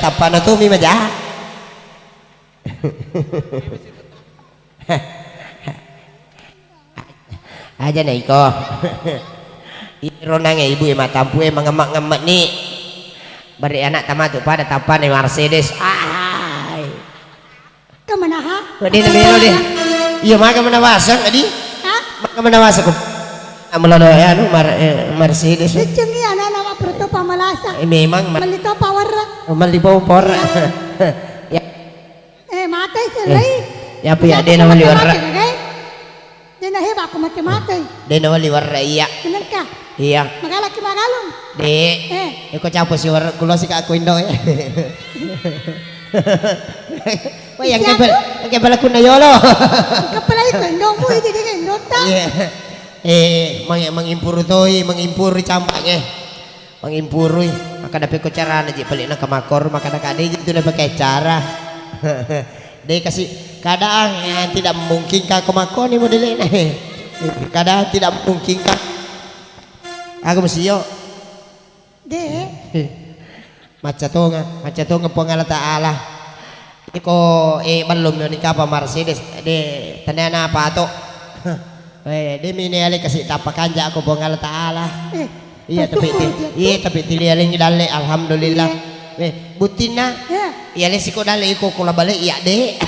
tapan tu mi maja. Aja nih kok. Ironangnya ibu yang matampu mengemak-ngemak nih. Beri anak tamat tu pada tapan nih Mercedes. Ay. Kemana ha? Di namanya deh. Iya maka mana wasak tadi? Hah? Maka mana wasak kok? Amalado ya anu Mercedes. Cengi anak-anak perto pamalasa. Memang Malito power. malipaw por. Ya. Matay silay. Ya piya din naman liwar. Din na heba ako mati-matay. Din naman liwar iya. Bener ka? Iya. Magalaki magalong. Di. Iko capos si war kulo si ka aku indo ya. Wah yang kebal aku na yolo. Kapalay ko indo mo hindi ka indo ta. Mengimpur toy, mengimpur campak mengimpur maka dapat ko cara na balik na kamakor maka nakade itu na pakai cara. Dia kasih kadang yang tidak memungkinkan kamakor ni model ini. Kadang tidak memungkinkan. Aku mesti yo. De. Maca tunga pengalat Allah. Iko belum ni kapa Mercedes de tanana apa to. Dia mini ali kasih tapakan ja aku pengalat Allah. Iya tapi tilialing dale alhamdulillah. Butina. Iya le siko dale iko kula balik iya de.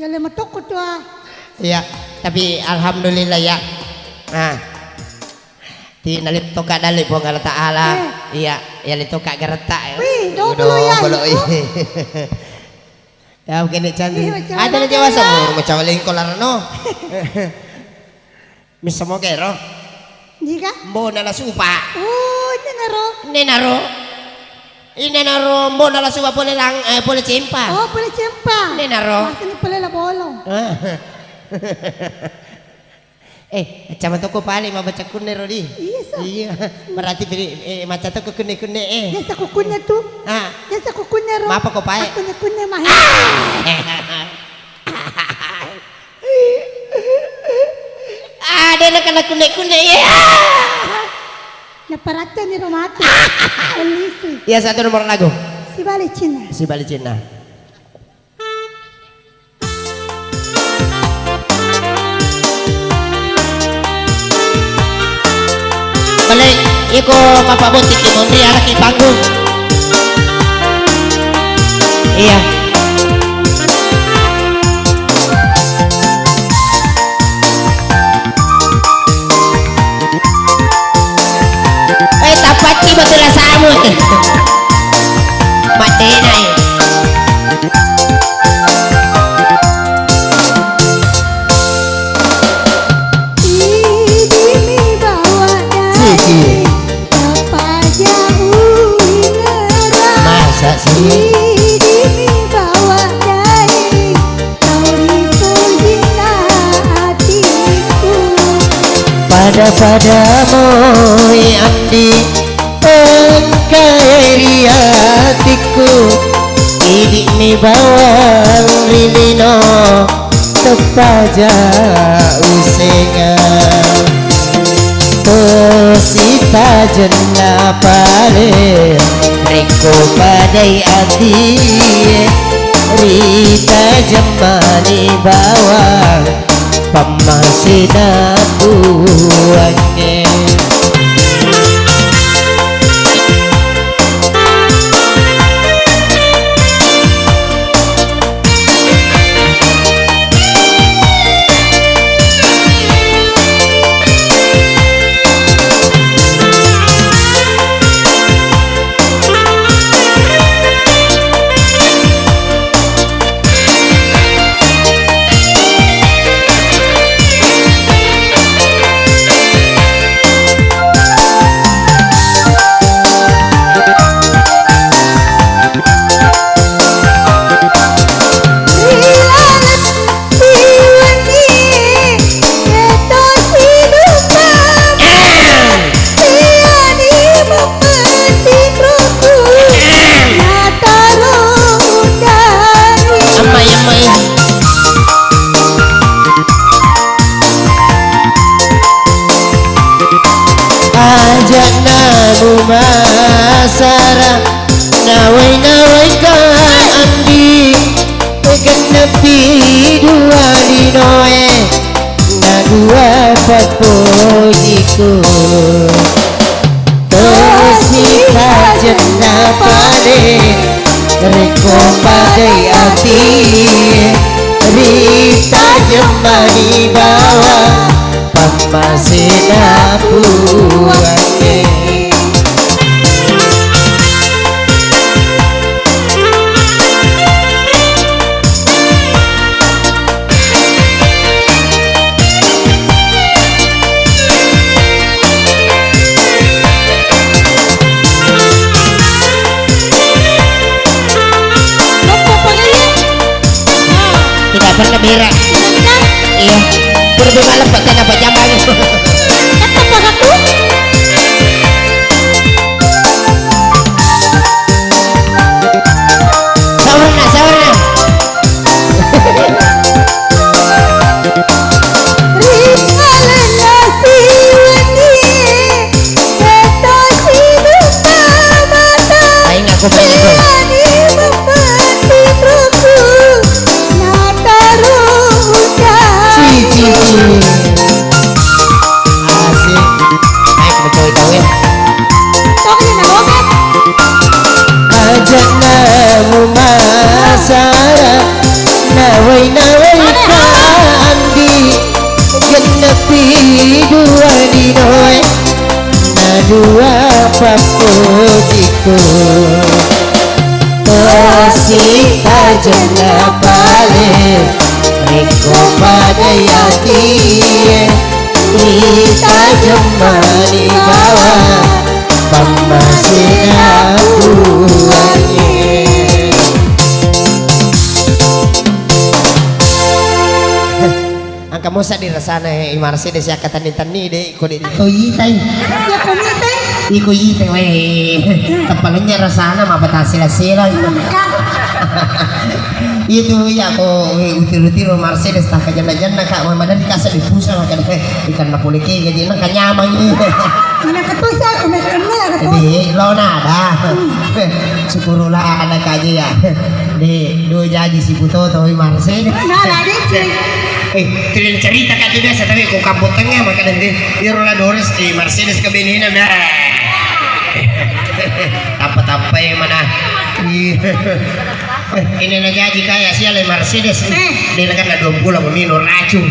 Ya le matok ko to. Iya, tapi alhamdulillah ya. Nah. Ti nalit to ka dali po ngala taala. Iya, ya lito ka garata. Wih, double ya. Ya begini cantik. Ada na jawa sa mo macawaling ko larano. Misa mo kero. Jika? Mbo na la supa. Oh, Nenaro. Nenaro mbo na la supa pole lang pole cempa. Oh, pole cempa. Nenaro. Masih ni pole la bolong. Macam tu ko pali mabaca kunne rodi. Iya. Berarti macam tu ko kunne. Jasa kukunya tu. Jasa kukunya ro. Mapa ko pae? Kunya mah. Ada nak kena kunne ya. Naparata ni romati. Polisi. Ya satu nomor lagu. Si Bali Cina. Balik, iko mapabuti kimondi alaki panggung. Iya. Tapati betul samu. Mati nai. Masa sih bawa dari kau dipujilah hatiku padamu andi engkai hatiku ini bawang rilino tepaja usengan sita jenna pare riko padai adi rita jemani bawang pamasina buangnya masara naway ka andi Ganapi dua dinoe na dua pagpujiku Tosika jena pade Reko pagai ati Rita jemani bawa Pamasina puange tidak pernah berak. Iya, berbeda malam pakai apa jambang. Kata pagaku. Sawarna. Aing aku pengen. Asik. Naik betul itu ya. Ajak namu masara nawai kandi genepi dua dinoe na dua paputiku Tosik tajana balik Riko padayati Ita jemani bawa Pamasina buangnya Ang kamusa di rasana imarsi de siya katanin-tani de iko di yitay Iko yitay wey Kapalanya rasana mapata sila-sila itu ya ako utiro Mercedes tak kajan-kajan na ka madan kasa di pusa makan ikan napuliki gaji na kanyamang ini mana ketusa di lo nada syukurlah anak kaji ya di do jaji si puto toy Mercedes cerita kan biasa tapi kok kampung tengah maka nanti irola Doris di Mercedes ke benina nah apa yang mana ini na jadi kaya siya le Mercedes dia kan na 20 minum racun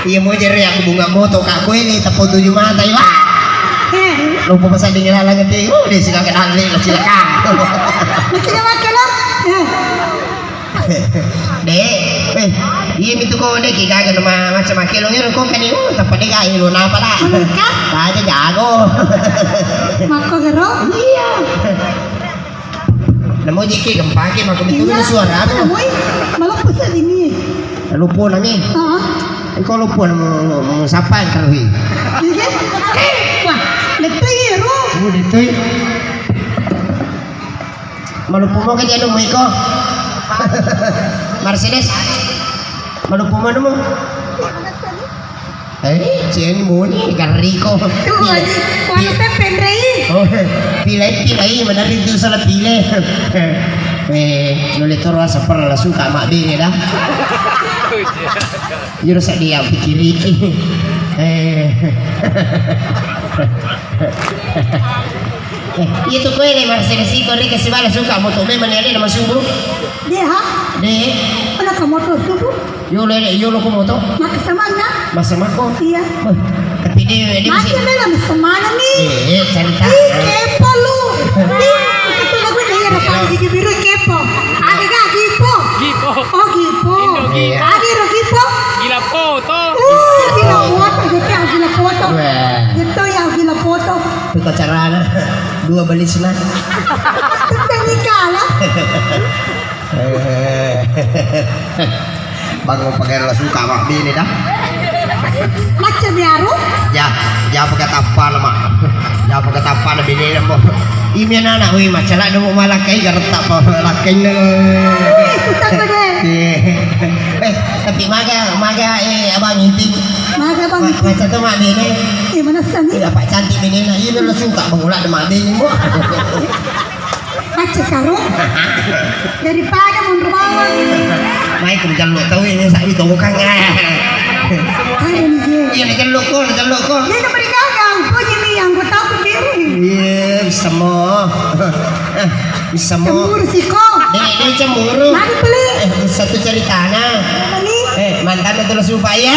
iya mo jere aku bunga moto kako ini tapo 7 mata wah lupa pasal dingin halangan di di sila kenali lah sila ka dek iya itu kok dek kagak nama macam akilong itu kok kan itu tapi dek ayo na pala aja jago mako gero iya namo jiki gempake mako itu suara tuh malah pusat ini lupa nami ikaw lupa mo sapang karuhi wah letoy ro letoy malupo mo kaya mo iko Mercedes malupo mo mo Chen mo ni Garrico wala pepen rei pilay mana dito sa pile no le toro sa para la suka mak din dah yun sa dia pikiri itu kue le Mercedes iko rin kasi bala suka mo to may manali na masubo dia ha de wala ka motor subo yo lo ko mo to makasama na masama ko iya tapi di mati na lang masama ni cerita kepo lu itu lagu ni ya pa di biru kepo aga gipo oh gipo agi ro gipo Gila foto. gila foto gitu yang gila foto itu yang gila foto itu carana dua balis na tadi kala bangun pakai la suka mak din dah macam biaru ya pakai tapan mak ya pakai tapan bini mo imi anak wi macala do malakai garta pa lakai na susah gede tapi maga abang intim maga Bang. Macam tu mak bini. Mana sani? Dapat cantik bini nak. Ini lo suka mengulak dengan mak bini mu. Macam sarung. Daripada mundur bawang. Mai kerja lo tahu ini saya itu bukan. Ada ni dia. Iya nak jaluk ko. Dia nak beri gagang. Kau jadi yang kau tahu sendiri. Iya bisa mo. Bisa mo. Cemburu sih kau. Dia cemburu. Mari beli. Satu cerita na. Beli. Mantan itu supaya.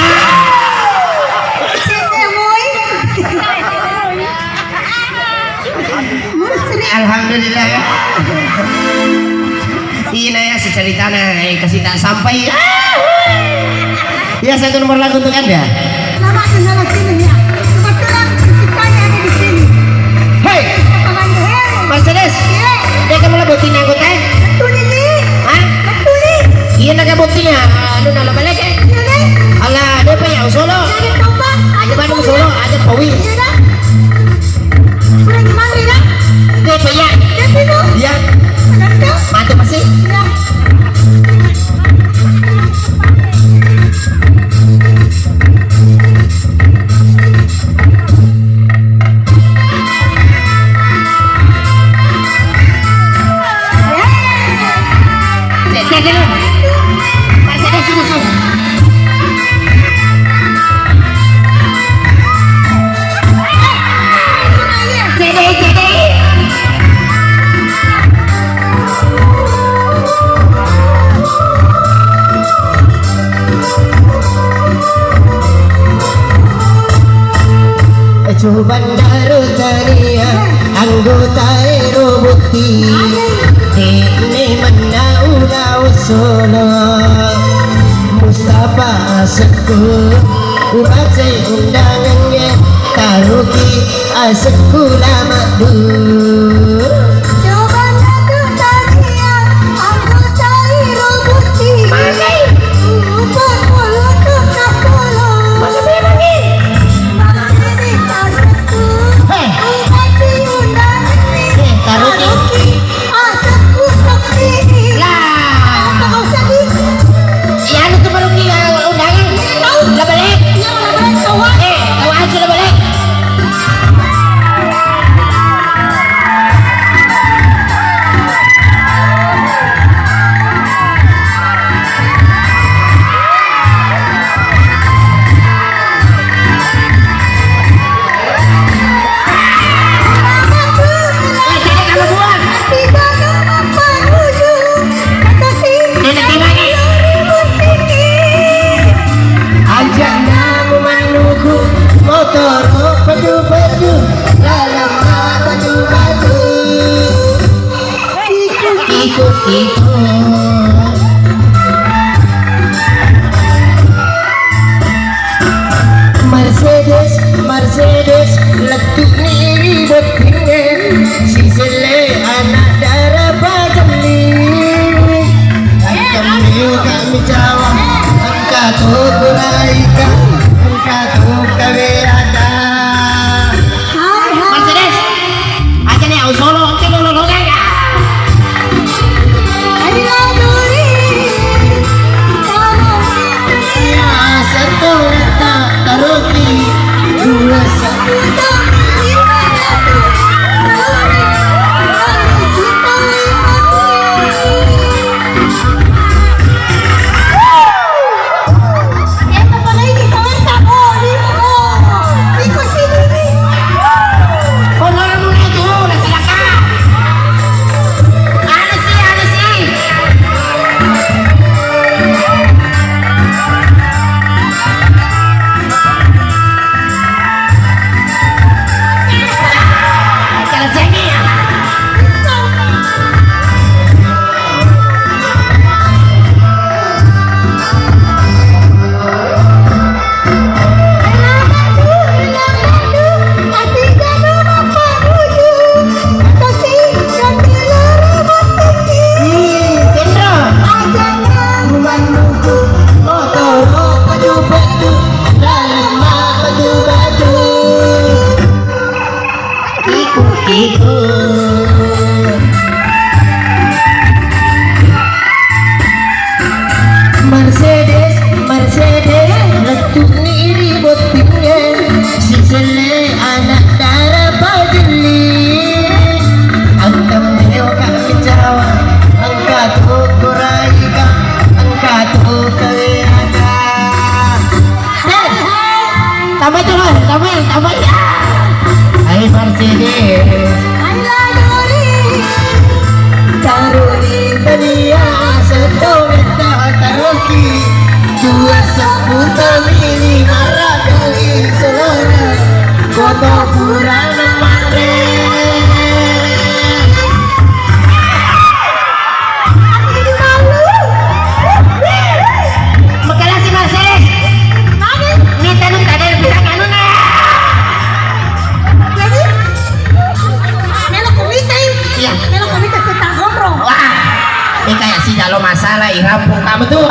Sini boy. Mesti. Alhamdulillah ya. Iya na ya secerita na kasih tak sampai. Ya satu nomor lagu untuk anda. Nama kenal sini ya. Kebetulan ceritanya ada di sini. Hei Mercedes. Dia kamu lah buatin aku teh. Betul ini. Hah? Betul ini. Iya nak buatin ya. Aduh nak balik eh. Iya deh. Alah dia punya Solo. Ada tombak. Ada Bandung Solo. Ada Pawi. Iya dah. Udah gimana dah? Dia punya. Dia minum. Iya. Ada. Mantap pasti. Ya. Mercedes susu. Coba daru tania anggota robuti ini menaula Solo Mustafa Asekku baca undangannya taruki Asekku lama dulu. Coba daru tania anggota robuti Upah mulut tukar polo. Mercedes letuk ni ribut pingin si sele anak darah bajali kami kami jawab angka tu kuraikan angka tu kawiada Mercedes aja ni au Solo angka lolo dah ya satu tak taruki dua satu Apa lagi kau? Tambah itu loh, tambah ya. Hai Mercedes. Aila Dori. Karuni dunia setoleta taroki dua seputar mini maradoi selona koto purana mare. Aku jadi malu. Magkala si Marcel. Mami, May tanong ka dahil bilang ano na. jadi melo kumita Iya. melo kumita sa tagomro. Wah, may kaya si Jalo masalah, irampong kamu tuh.